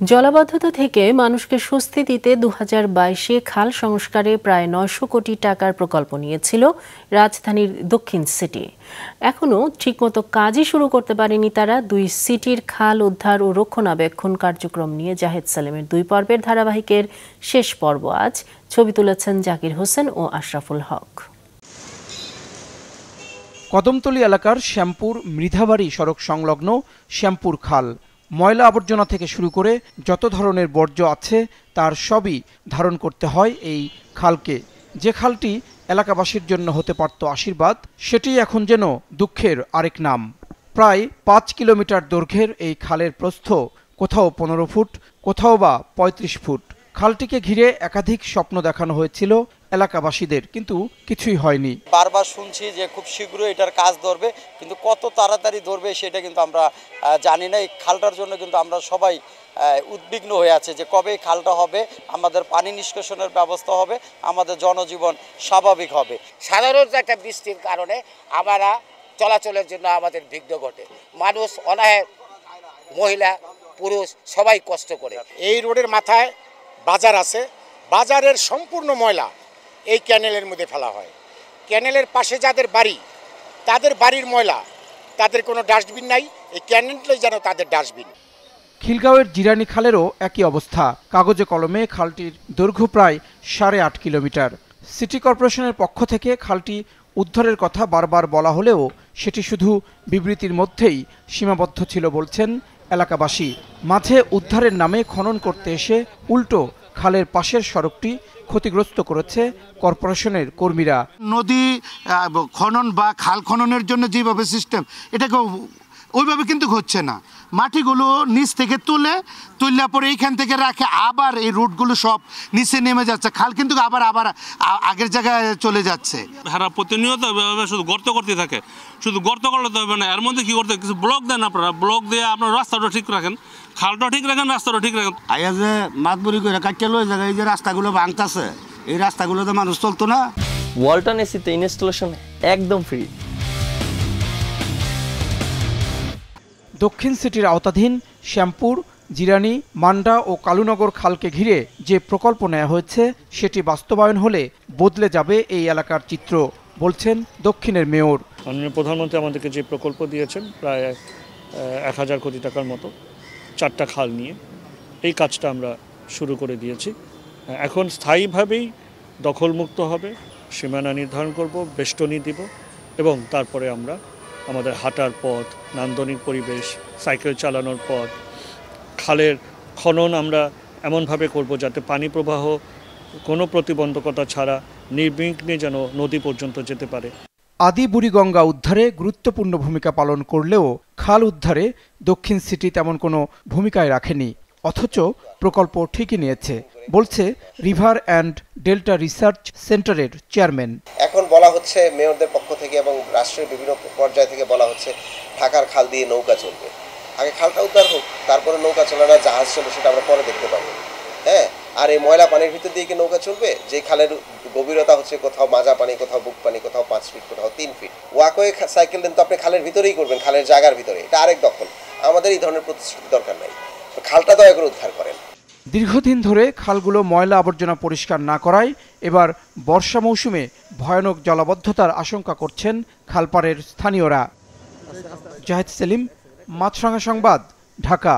জলাবদ্ধতা থেকে মানুষকে স্বস্তি দিতে 2022-এ খাল সংস্কারে প্রায় 900 কোটি টাকার প্রকল্প নিয়েছিল রাজধানীর দক্ষিণ সিটি। এখনও ঠিকমতো কাজই শুরু করতে পারেনি তারা। দুই সিটির খাল উদ্ধার ও রক্ষণাবেক্ষণ কার্যক্রম নিয়ে জাহেদ সালেমের 2 পর্বের ধারাবাহিকের শেষ পর্ব আজ। ছবি তুলেছেন জাকির হোসেন ও আশরাফুল হক। কদমতলী এলাকার শ্যামপুর মৃধাবাড়ি সড়ক সংলগ্ন শ্যামপুর খাল ময়লা আবর্জনা থেকে শুরু করে যত ধরনের বর্জ্য আছে তার সবই ধারণ করতে হয় এই খালকে। যে খালটি এলাকাবাসীর জন্য হতে পারত আশীর্বাদ, সেটি এখন যেন দুঃখের আরেক নাম। প্রায় 5 কিলোমিটার দৈর্ঘ্যের এই খালের প্রস্থ কোথাও 15 ফুট, কোথাও বা 35 ফুট। খালটিকে ঘিরে একাধিক স্বপ্ন দেখানো হয়েছিল এলাকাবাসীদের, কিন্তু কিছুই হয়নি। বারবার শুনছি যে খুব শীঘ্রই এটার কাজ ধরবে, কিন্তু কত তাড়াতাড়ি ধরবে সেটা কিন্তু আমরা জানি না। এই খালটার জন্য কিন্তু আমরা সবাই উদ্বিগ্ন হয়ে আছে যে কবে এই খালটা হবে, আমাদের পানি নিষ্কাশনের ব্যবস্থা হবে, আমাদের জনজীবন স্বাভাবিক হবে। সাধারণত একটা বৃষ্টির কারণে আমরা চলাচলের জন্য আমাদের বিঘ্ন ঘটে, মানুষ অনাহার, মহিলা পুরুষ সবাই কষ্ট করে। এই রোডের মাথায় বাজার আছে, বাজারের সম্পূর্ণ ময়লা এই ক্যানেলের মধ্যে ফেলা হয়। ক্যানেলের পাশে যাদের বাড়ি, তাদের বাড়ির ময়লা, তাদের কোনো ডাস্টবিন নাই, এই ক্যানেলটাই যেন তাদের ডাস্টবিন। খিলগাঁওয়ের জিরানি খালেরও একই অবস্থা। কাগজে কলমে খালটির দৈর্ঘ্য প্রায় 8.5 কিলোমিটার। সিটি কর্পোরেশনের পক্ষ থেকে খালটি উদ্ধারের কথা বারবার বলা হলেও সেটি শুধু বিবৃতির মধ্যেই সীমাবদ্ধ ছিল বলছেন এলাকাবাসী। মাঝে উদ্ধারের নামে খনন করতে এসে উল্টো খালের পাশের সড়কটি ক্ষতিগ্রস্ত করেছে কর্পোরেশনের কর্মীরা। নদী খনন বা খাল খননের জন্য যেভাবে সিস্টেম, এটাকে ওইভাবে কিন্তু হচ্ছে না। মাটিগুলো নিচ থেকে তুলে পরে এইখান থেকে রাখে, আবার এই রুটগুলো সব নিচে নেমে যাচ্ছে। খাল কিন্তু আবার আগের জায়গায় চলে যাচ্ছে। হারা প্রতিনিয়ত শুধু গর্ত করতে থাকে, শুধু গর্ত করলে তো হবে না, এর মধ্যে কি করতে কিছু ব্লক দেন আপনারা, ব্লক দিয়ে আপনার রাস্তাটা ঠিক রাখেন, খালটা ঠিক রাখেন, রাস্তাটা ঠিক রাখেন। আইয়া যে মাতবুরি করে কাটতে লয়ে জায়গায় এই যে রাস্তাগুলো ভাঙতাছে, এই রাস্তাগুলোতে মানুষ চলতো না। ওয়ালটন এসিতে ইনস্টলেশন একদম ফ্রি। দক্ষিণ সিটির আওতাধীন শ্যামপুর, জিরানি, মান্ডা ও কালুনগর খালকে ঘিরে যে প্রকল্প নেওয়া হয়েছে সেটি বাস্তবায়ন হলে বদলে যাবে এই এলাকার চিত্র, বলছেন দক্ষিণের মেয়র। মাননীয় প্রধানমন্ত্রী আমাদেরকে যে প্রকল্প দিয়েছেন প্রায় 1000 কোটি টাকার মতো 4টা খাল নিয়ে, এই কাজটা আমরা শুরু করে দিয়েছি। এখন স্থায়ীভাবেই দখলমুক্ত হবে, সীমানা নির্ধারণ করব, বেষ্টনী দিব এবং তারপরে আমরা আমাদের হাঁটার পথ, নান্দনিক পরিবেশ, সাইকেল চালানোর পথ, খালের খনন আমরা এমনভাবে করব যাতে পানি প্রবাহ কোনো প্রতিবন্ধকতা ছাড়া নির্বিঘ্নে যেন নদী পর্যন্ত যেতে পারে। আদি বুড়িগঙ্গা উদ্ধারে গুরুত্বপূর্ণ ভূমিকা পালন করলেও খাল উদ্ধারে দক্ষিণ সিটি তেমন কোনো ভূমিকায় রাখেনি, অথচ প্রকল্প ঠিকই নিয়েছে, বলছে রিভার অ্যান্ড ডেল্টা রিসার্চ সেন্টারের চেয়ারম্যান। এখন বলা হচ্ছে মেয়রদের পক্ষ থেকে এবং রাষ্ট্রের বিভিন্ন পর্যায় থেকে বলা হচ্ছে ঢাকার খাল দিয়ে নৌকা চলবে। আগে খালটা উদ্ধার হোক, তারপরে নৌকা চলে না জাহাজ চলবে সেটা আমরা পরে দেখতে পাবো। হ্যাঁ, আর এই ময়লা পানির ভিতর দিয়ে কি নৌকা চলবে? যে খালের গভীরতা হচ্ছে কোথাও মাজা পানি, কোথাও বুক পানি, কোথাও 5 ফিট, কোথাও 3 ফিট। ওয়াকওয়ে সাইকেল দেন তো আপনি খালের ভিতরেই করবেন, খালের জায়গার ভিতরে, এটা আরেক দখল। আমাদের এই ধরনের প্রতিশ্রুতি দরকার নাই, খালটা দয়া করে উদ্ধার করেন। দীর্ঘদিন ধরে খালগুলো ময়লা আবর্জনা পরিষ্কার না করায় এবার বর্ষা মৌসুমে ভয়ানক জলাবদ্ধতার আশঙ্কা করছেন খালপাড়ের স্থানীয়রা। জাহেদ সেলিম, মাছরাঙা সংবাদ, ঢাকা।